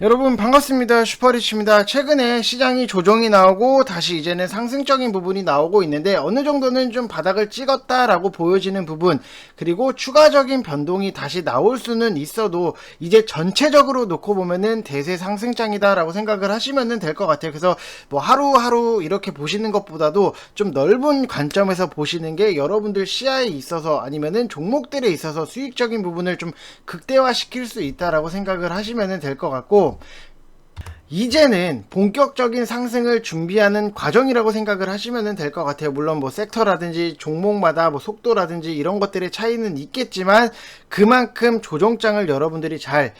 여러분 반갑습니다. 슈퍼리치입니다. 최근에 시장이 조정이 나오고 다시 이제는 상승적인 부분이 나오고 있는데 어느 정도는 좀 바닥을 찍었다라고 보여지는 부분, 그리고 추가적인 변동이 다시 나올 수는 있어도 이제 전체적으로 놓고 보면은 대세 상승장이다라고 생각을 하시면 될 것 같아요. 그래서 뭐 하루하루 이렇게 보시는 것보다도 좀 넓은 관점에서 보시는 게 여러분들 시야에 있어서 아니면은 종목들에 있어서 수익적인 부분을 좀 극대화시킬 수 있다라고 생각을 하시면 될 것 같고, 이제는 본격적인 상승을 준비하는 과정이라고 생각을 하시면 될 것 같아요. 물론 뭐 섹터라든지 종목마다 뭐 속도라든지 이런 것들의 차이는 있겠지만 그만큼 조정장을 여러분들이 잘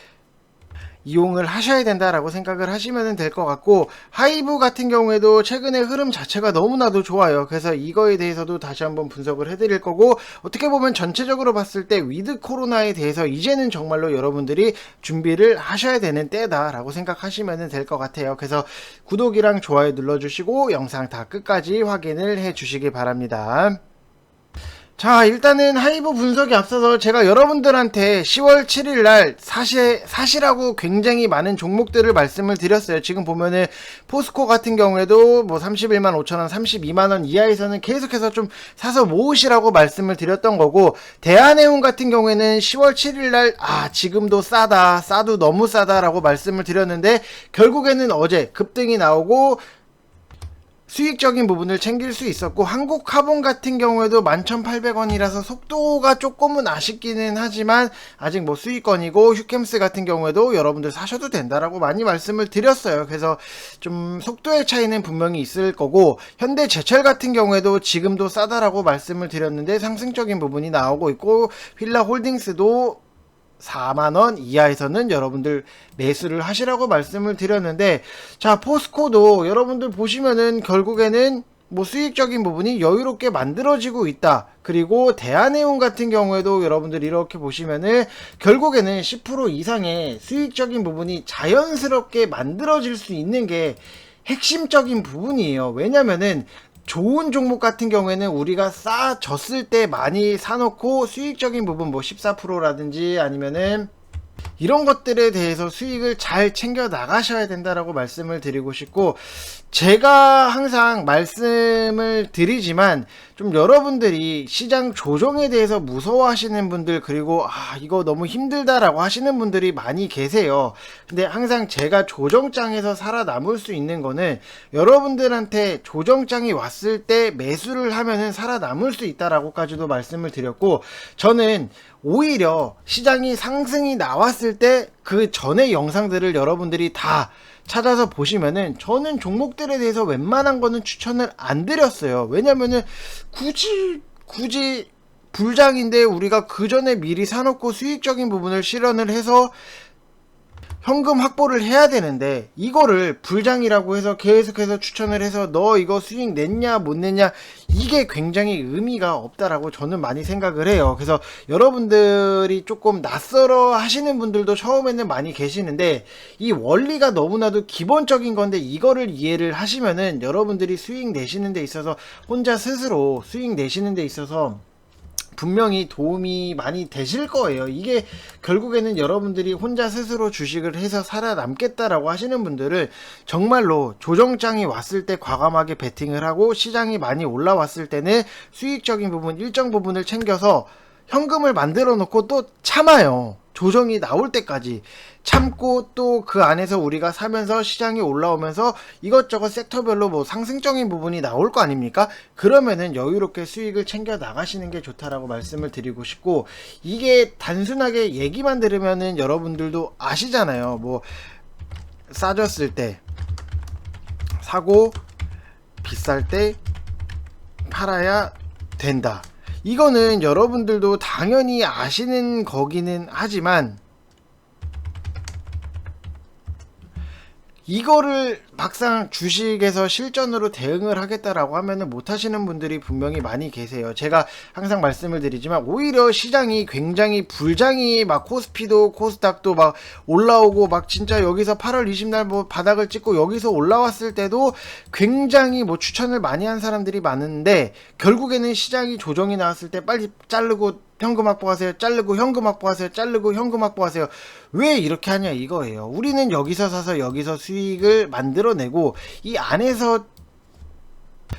이용을 하셔야 된다라고 생각을 하시면 될 것 같고, 하이브 같은 경우에도 최근에 흐름 자체가 너무나도 좋아요. 그래서 이거에 대해서도 다시 한번 분석을 해드릴 거고, 어떻게 보면 전체적으로 봤을 때 위드 코로나에 대해서 이제는 정말로 여러분들이 준비를 하셔야 되는 때다라고 생각하시면 될 것 같아요. 그래서 구독이랑 좋아요 눌러주시고 영상 다 끝까지 확인을 해 주시기 바랍니다. 자, 일단은 하이브 분석에 앞서서 제가 여러분들한테 10월 7일 날 사시라고 굉장히 많은 종목들을 말씀을 드렸어요. 지금 보면은 포스코 같은 경우에도 뭐 31만 5천원, 32만원 이하에서는 계속해서 좀 사서 모으시라고 말씀을 드렸던 거고, 대한해운 같은 경우에는 10월 7일 날 지금도 싸도 너무 싸다라고 말씀을 드렸는데 결국에는 어제 급등이 나오고 수익적인 부분을 챙길 수 있었고, 한국카본 같은 경우에도 11,800원이라서 속도가 조금은 아쉽기는 하지만 아직 뭐 수익권이고, 휴캠스 같은 경우에도 여러분들 사셔도 된다라고 많이 말씀을 드렸어요. 그래서 좀 속도의 차이는 분명히 있을 거고, 현대제철 같은 경우에도 지금도 싸다라고 말씀을 드렸는데 상승적인 부분이 나오고 있고, 휠라홀딩스도 4만원 이하에서는 여러분들 매수를 하시라고 말씀을 드렸는데, 자, 포스코도 여러분들 보시면은 결국에는 뭐 수익적인 부분이 여유롭게 만들어지고 있다. 그리고 대한해운 같은 경우에도 여러분들 이렇게 보시면은 결국에는 10% 이상의 수익적인 부분이 자연스럽게 만들어질 수 있는 게 핵심적인 부분이에요. 왜냐면은 좋은 종목 같은 경우에는 우리가 싸졌을 때 많이 사놓고 수익적인 부분 뭐 14%라든지 아니면은 이런 것들에 대해서 수익을 잘 챙겨 나가셔야 된다라고 말씀을 드리고 싶고, 제가 항상 말씀을 드리지만 좀 여러분들이 시장 조정에 대해서 무서워하시는 분들, 그리고 이거 너무 힘들다라고 하시는 분들이 많이 계세요. 근데 항상 제가 조정장에서 살아남을 수 있는 거는 여러분들한테 조정장이 왔을 때 매수를 하면은 살아남을 수 있다라고까지도 말씀을 드렸고, 저는 오히려 시장이 상승이 나왔을 때 그 전의 영상들을 여러분들이 다 찾아서 보시면은 저는 종목들에 대해서 웬만한 거는 추천을 안 드렸어요. 왜냐면은 굳이 불장인데 우리가 그 전에 미리 사놓고 수익적인 부분을 실현을 해서 현금 확보를 해야 되는데, 이거를 불장이라고 해서 계속해서 추천을 해서 너 이거 수익 냈냐 못 냈냐, 이게 굉장히 의미가 없다라고 저는 많이 생각을 해요. 그래서 여러분들이 조금 낯설어 하시는 분들도 처음에는 많이 계시는데, 이 원리가 너무나도 기본적인 건데 이거를 이해를 하시면은 여러분들이 수익 내시는 데 있어서 혼자 스스로 수익 내시는 데 있어서 분명히 도움이 많이 되실 거예요. 이게 결국에는 여러분들이 혼자 스스로 주식을 해서 살아남겠다라고 하시는 분들은 정말로 조정장이 왔을 때 과감하게 베팅을 하고, 시장이 많이 올라왔을 때는 수익적인 부분 일정 부분을 챙겨서 현금을 만들어 놓고 또 참아요. 조정이 나올 때까지 참고 또 그 안에서 우리가 사면서 시장이 올라오면서 이것저것 섹터별로 뭐 상승적인 부분이 나올 거 아닙니까? 그러면은 여유롭게 수익을 챙겨 나가시는 게 좋다라고 말씀을 드리고 싶고, 이게 단순하게 얘기만 들으면은 여러분들도 아시잖아요. 뭐 싸졌을 때 사고 비쌀 때 팔아야 된다. 이거는 여러분들도 당연히 아시는 거기는 하지만, 이거를 막상 주식에서 실전으로 대응을 하겠다라고 하면은 못 하시는 분들이 분명히 많이 계세요. 제가 항상 말씀을 드리지만 오히려 시장이 굉장히 불장이 막 코스피도 코스닥도 막 올라오고 막 진짜 여기서 8월 20날 뭐 바닥을 찍고 여기서 올라왔을 때도 굉장히 뭐 추천을 많이 한 사람들이 많은데, 결국에는 시장이 조정이 나왔을 때 빨리 자르고 현금 확보하세요. 자르고 현금 확보하세요. 자르고 현금 확보하세요. 왜 이렇게 하냐 이거예요. 우리는 여기서 사서 여기서 수익을 만들어내고 이 안에서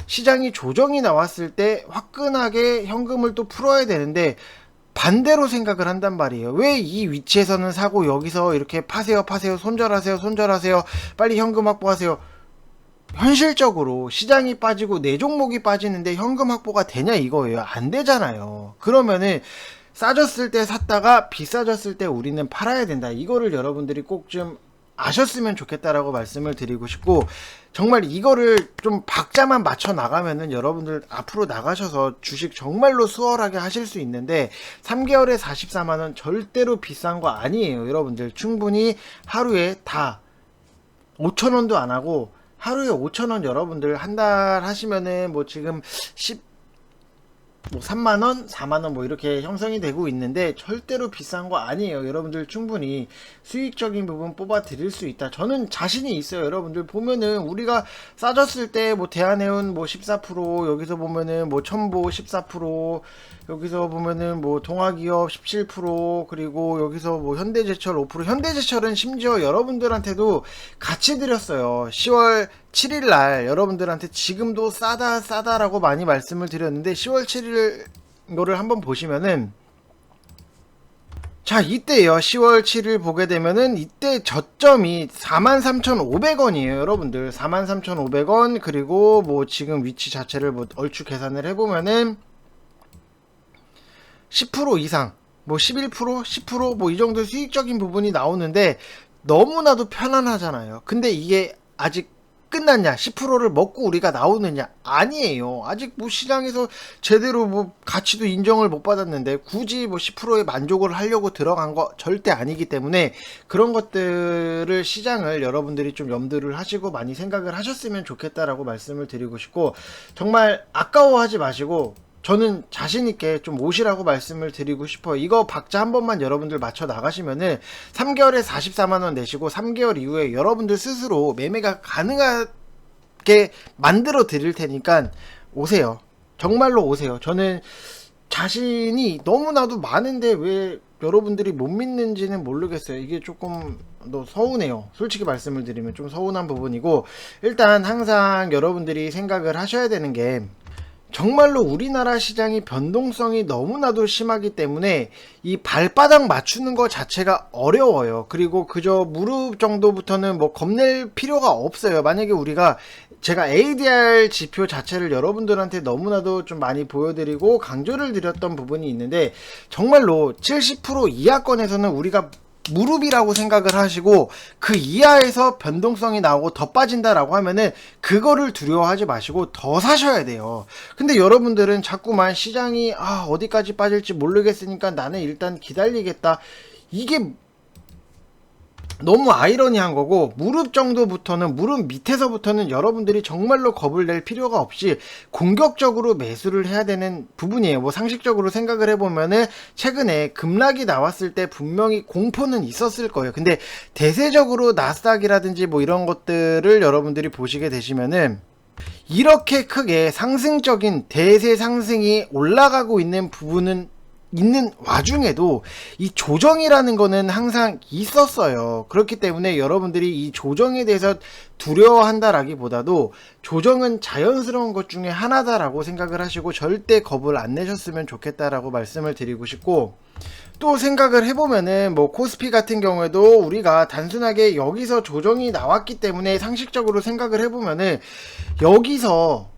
시장이 조정이 나왔을 때 화끈하게 현금을 또 풀어야 되는데 반대로 생각을 한단 말이에요. 왜 이 위치에서는 사고 여기서 이렇게 파세요, 손절하세요, 빨리 현금 확보하세요. 현실적으로 시장이 빠지고 내 종목이 빠지는데 현금 확보가 되냐 이거예요. 안 되잖아요. 그러면은 싸졌을 때 샀다가 비싸졌을 때 우리는 팔아야 된다. 이거를 여러분들이 꼭 좀 아셨으면 좋겠다라고 말씀을 드리고 싶고, 정말 이거를 좀 박자만 맞춰 나가면은 여러분들 앞으로 나가셔서 주식 정말로 수월하게 하실 수 있는데, 3개월에 44만원 절대로 비싼 거 아니에요. 여러분들 충분히 하루에 다 5천원도 안 하고 하루에 5천원 여러분들 한 달 하시면은 뭐 지금 3만원, 4만원 뭐 이렇게 형성이 되고 있는데 절대로 비싼 거 아니에요. 여러분들 충분히 수익적인 부분 뽑아 드릴 수 있다. 저는 자신이 있어요. 여러분들 보면은 우리가 싸졌을 때 뭐 대한해운 뭐 14%, 여기서 보면은 뭐 첨보 14%, 여기서 보면은 뭐 동아기업 17%, 그리고 여기서 뭐 현대제철 5%, 현대제철은 심지어 여러분들한테도 같이 드렸어요. 10월 7일날 여러분들한테 지금도 싸다라고 많이 말씀을 드렸는데, 10월 7일 이거를 한번 보시면은, 자 이때요, 10월 7일 보게 되면은 이때 저점이 43,500원이에요 여러분들. 43,500원. 그리고 뭐 지금 위치 자체를 뭐 얼추 계산을 해보면은 10% 이상, 뭐 11%, 10% 뭐 이 정도 수익적인 부분이 나오는데 너무나도 편안하잖아요. 근데 이게 아직 끝났냐? 10%를 먹고 우리가 나오느냐? 아니에요. 아직 뭐 시장에서 제대로 뭐 가치도 인정을 못 받았는데 굳이 뭐 10%에 만족을 하려고 들어간 거 절대 아니기 때문에, 그런 것들을 시장을 여러분들이 좀 염두를 하시고 많이 생각을 하셨으면 좋겠다라고 말씀을 드리고 싶고, 정말 아까워하지 마시고 저는 자신있게 좀 오시라고 말씀을 드리고 싶어요. 이거 박자 한 번만 여러분들 맞춰 나가시면은 3개월에 44만원 내시고 3개월 이후에 여러분들 스스로 매매가 가능하게 만들어 드릴 테니까 오세요. 정말로 오세요. 저는 자신이 너무나도 많은데 왜 여러분들이 못 믿는지는 모르겠어요. 이게 조금 서운해요. 솔직히 말씀을 드리면 좀 서운한 부분이고, 일단 항상 여러분들이 생각을 하셔야 되는 게, 정말로 우리나라 시장이 변동성이 너무나도 심하기 때문에 이 발바닥 맞추는 것 자체가 어려워요. 그리고 그저 무릎 정도부터는 뭐 겁낼 필요가 없어요. 만약에 제가 ADR 지표 자체를 여러분들한테 너무나도 좀 많이 보여드리고 강조를 드렸던 부분이 있는데, 정말로 70% 이하권에서는 우리가 무릎이라고 생각을 하시고 그 이하에서 변동성이 나오고 더 빠진다라고 하면은 그거를 두려워하지 마시고 더 사셔야 돼요. 근데 여러분들은 자꾸만 시장이 어디까지 빠질지 모르겠으니까 나는 일단 기다리겠다, 이게 너무 아이러니한 거고, 무릎 정도부터는, 무릎 밑에서부터는 여러분들이 정말로 겁을 낼 필요가 없이 공격적으로 매수를 해야 되는 부분이에요. 뭐 상식적으로 생각을 해보면은 최근에 급락이 나왔을 때 분명히 공포는 있었을 거예요. 근데 대세적으로 나스닥이라든지 뭐 이런 것들을 여러분들이 보시게 되시면은 이렇게 크게 상승적인 대세 상승이 올라가고 있는 부분은 있는 와중에도 이 조정이라는 거는 항상 있었어요. 그렇기 때문에 여러분들이 이 조정에 대해서 두려워한다라기보다도 조정은 자연스러운 것 중에 하나다라고 생각을 하시고 절대 겁을 안 내셨으면 좋겠다라고 말씀을 드리고 싶고, 또 생각을 해보면은 뭐 코스피 같은 경우에도 우리가 단순하게 여기서 조정이 나왔기 때문에 상식적으로 생각을 해보면은 여기서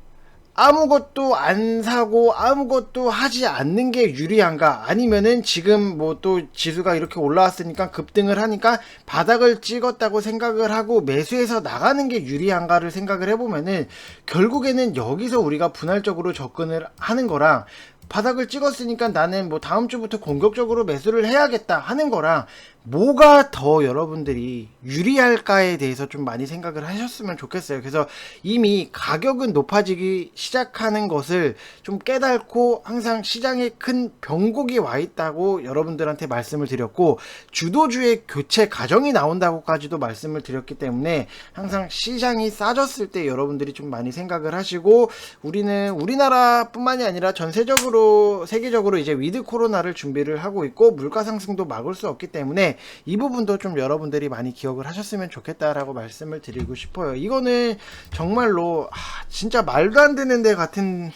아무것도 안 사고 아무것도 하지 않는 게 유리한가, 아니면은 지금 뭐 또 지수가 이렇게 올라왔으니까 급등을 하니까 바닥을 찍었다고 생각을 하고 매수해서 나가는 게 유리한가를 생각을 해보면은, 결국에는 여기서 우리가 분할적으로 접근을 하는 거랑 바닥을 찍었으니까 나는 뭐 다음 주부터 공격적으로 매수를 해야겠다 하는 거랑 뭐가 더 여러분들이 유리할까에 대해서 좀 많이 생각을 하셨으면 좋겠어요. 그래서 이미 가격은 높아지기 시작하는 것을 좀 깨닫고 항상 시장에 큰 변곡이 와 있다고 여러분들한테 말씀을 드렸고, 주도주의 교체 과정이 나온다고까지도 말씀을 드렸기 때문에 항상 시장이 싸졌을 때 여러분들이 좀 많이 생각을 하시고, 우리는 우리나라뿐만이 아니라 전세적으로 세계적으로 이제 위드 코로나를 준비를 하고 있고, 물가 상승도 막을 수 없기 때문에 이 부분도 좀 여러분들이 많이 기억을 하셨으면 좋겠다라고 말씀을 드리고 싶어요. 이거는 정말로 진짜 말도 안 되는 데 같은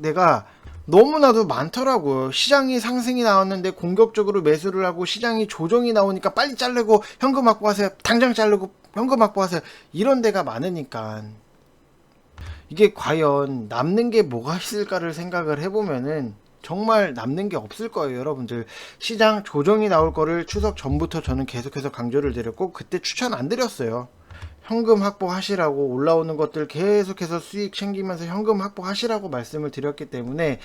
데가 너무나도 많더라고요. 시장이 상승이 나왔는데 공격적으로 매수를 하고, 시장이 조정이 나오니까 빨리 자르고 현금 확보하세요, 당장 자르고 현금 확보하세요, 이런 데가 많으니까 이게 과연 남는 게 뭐가 있을까를 생각을 해보면은 정말 남는 게 없을 거예요. 여러분들, 시장 조정이 나올 거를 추석 전부터 저는 계속해서 강조를 드렸고, 그때 추천 안 드렸어요. 현금 확보하시라고, 올라오는 것들 계속해서 수익 챙기면서 현금 확보하시라고 말씀을 드렸기 때문에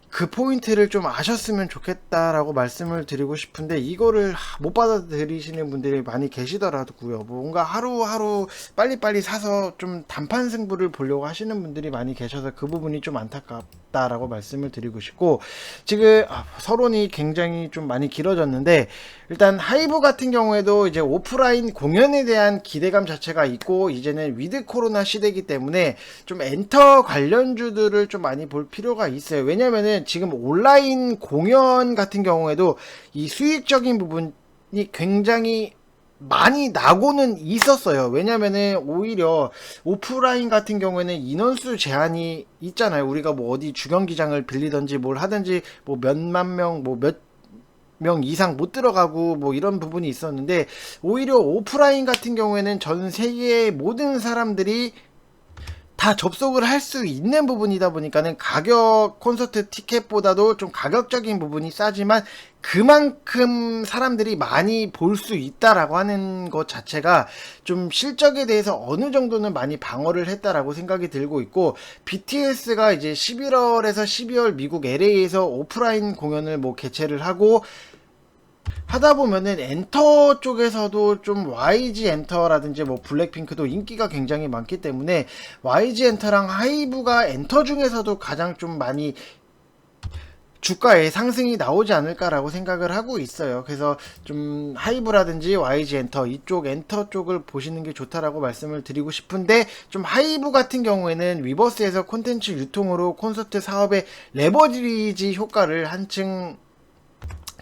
그 포인트를 좀 아셨으면 좋겠다라고 말씀을 드리고 싶은데, 이거를 못 받아들이시는 분들이 많이 계시더라고요. 뭔가 하루하루 빨리빨리 사서 좀 단판 승부를 보려고 하시는 분들이 많이 계셔서 그 부분이 좀 안타깝다라고 말씀을 드리고 싶고, 지금 서론이 굉장히 좀 많이 길어졌는데, 일단 하이브 같은 경우에도 이제 오프라인 공연에 대한 기대감 자체가 있고, 이제는 위드 코로나 시대이기 때문에 좀 엔터 관련주들을 좀 많이 볼 필요가 있어요. 왜냐면은 지금 온라인 공연 같은 경우에도 이 수익적인 부분이 굉장히 많이 나고는 있었어요. 왜냐면은 오히려 오프라인 같은 경우에는 인원수 제한이 있잖아요. 우리가 뭐 어디 주경기장을 빌리든지 뭘 하든지 뭐 몇만 명, 뭐 몇 명 이상 못 들어가고 뭐 이런 부분이 있었는데, 오히려 오프라인 같은 경우에는 전 세계의 모든 사람들이 다 접속을 할 수 있는 부분이다 보니까는 가격, 콘서트 티켓보다도 좀 가격적인 부분이 싸지만 그만큼 사람들이 많이 볼 수 있다라고 하는 것 자체가 좀 실적에 대해서 어느 정도는 많이 방어를 했다라고 생각이 들고 있고, BTS가 이제 11월에서 12월 미국 LA에서 오프라인 공연을 뭐 개최를 하고 하다 보면은 엔터 쪽에서도 좀 YG 엔터라든지 뭐 블랙핑크도 인기가 굉장히 많기 때문에 YG 엔터랑 하이브가 엔터 중에서도 가장 좀 많이 주가에 상승이 나오지 않을까라고 생각을 하고 있어요. 그래서 좀 하이브라든지 YG 엔터, 이쪽 엔터 쪽을 보시는 게 좋다라고 말씀을 드리고 싶은데, 좀 하이브 같은 경우에는 위버스에서 콘텐츠 유통으로 콘서트 사업의 레버리지 효과를 한층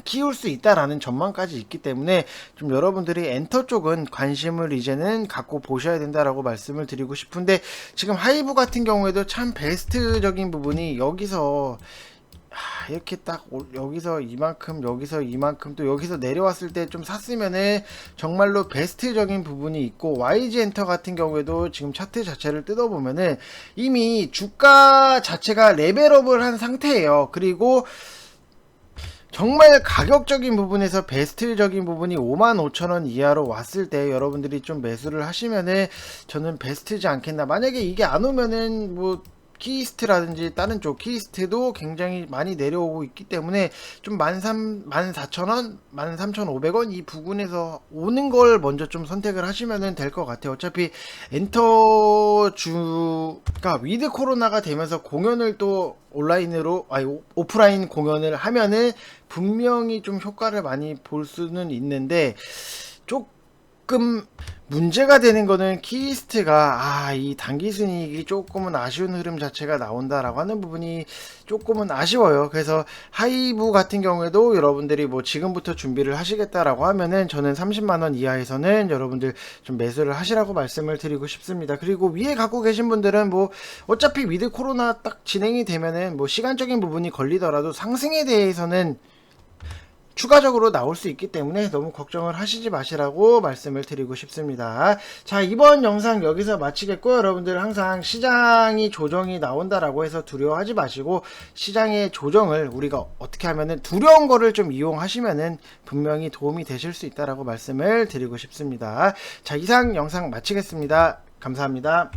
키울 수 있다라는 전망까지 있기 때문에 좀 여러분들이 엔터 쪽은 관심을 이제는 갖고 보셔야 된다라고 말씀을 드리고 싶은데, 지금 하이브 같은 경우에도 참 베스트적인 부분이 여기서 이렇게 딱 여기서 이만큼, 여기서 이만큼, 또 여기서 내려왔을 때 좀 샀으면은 정말로 베스트적인 부분이 있고, YG 엔터 같은 경우에도 지금 차트 자체를 뜯어보면은 이미 주가 자체가 레벨업을 한 상태예요. 그리고 정말 가격적인 부분에서 베스트적인 부분이 55,000원 이하로 왔을 때 여러분들이 좀 매수를 하시면은 저는 베스트지 않겠나. 만약에 이게 안 오면은 뭐 키이스트라든지 다른 쪽 키이스트도 굉장히 많이 내려오고 있기 때문에 좀 14,000원, 13,500원 이 부분에서 오는 걸 먼저 좀 선택을 하시면 될 것 같아요. 어차피 엔터주가 위드 코로나가 되면서 공연을 또 온라인으로, 오프라인 공연을 하면은 분명히 좀 효과를 많이 볼 수는 있는데, 조금 문제가 되는 거는 키이스트가 이 단기 순이익이 조금은 아쉬운 흐름 자체가 나온다라고 하는 부분이 조금은 아쉬워요. 그래서 하이브 같은 경우에도 여러분들이 뭐 지금부터 준비를 하시겠다라고 하면은 저는 30만원 이하에서는 여러분들 좀 매수를 하시라고 말씀을 드리고 싶습니다. 그리고 위에 갖고 계신 분들은 뭐 어차피 위드 코로나 딱 진행이 되면은 뭐 시간적인 부분이 걸리더라도 상승에 대해서는 추가적으로 나올 수 있기 때문에 너무 걱정을 하시지 마시라고 말씀을 드리고 싶습니다. 자, 이번 영상 여기서 마치겠고요. 여러분들 항상 시장이 조정이 나온다라고 해서 두려워하지 마시고, 시장의 조정을 우리가 어떻게 하면은 두려운 거를 좀 이용하시면은 분명히 도움이 되실 수 있다라고 말씀을 드리고 싶습니다. 자, 이상 영상 마치겠습니다. 감사합니다.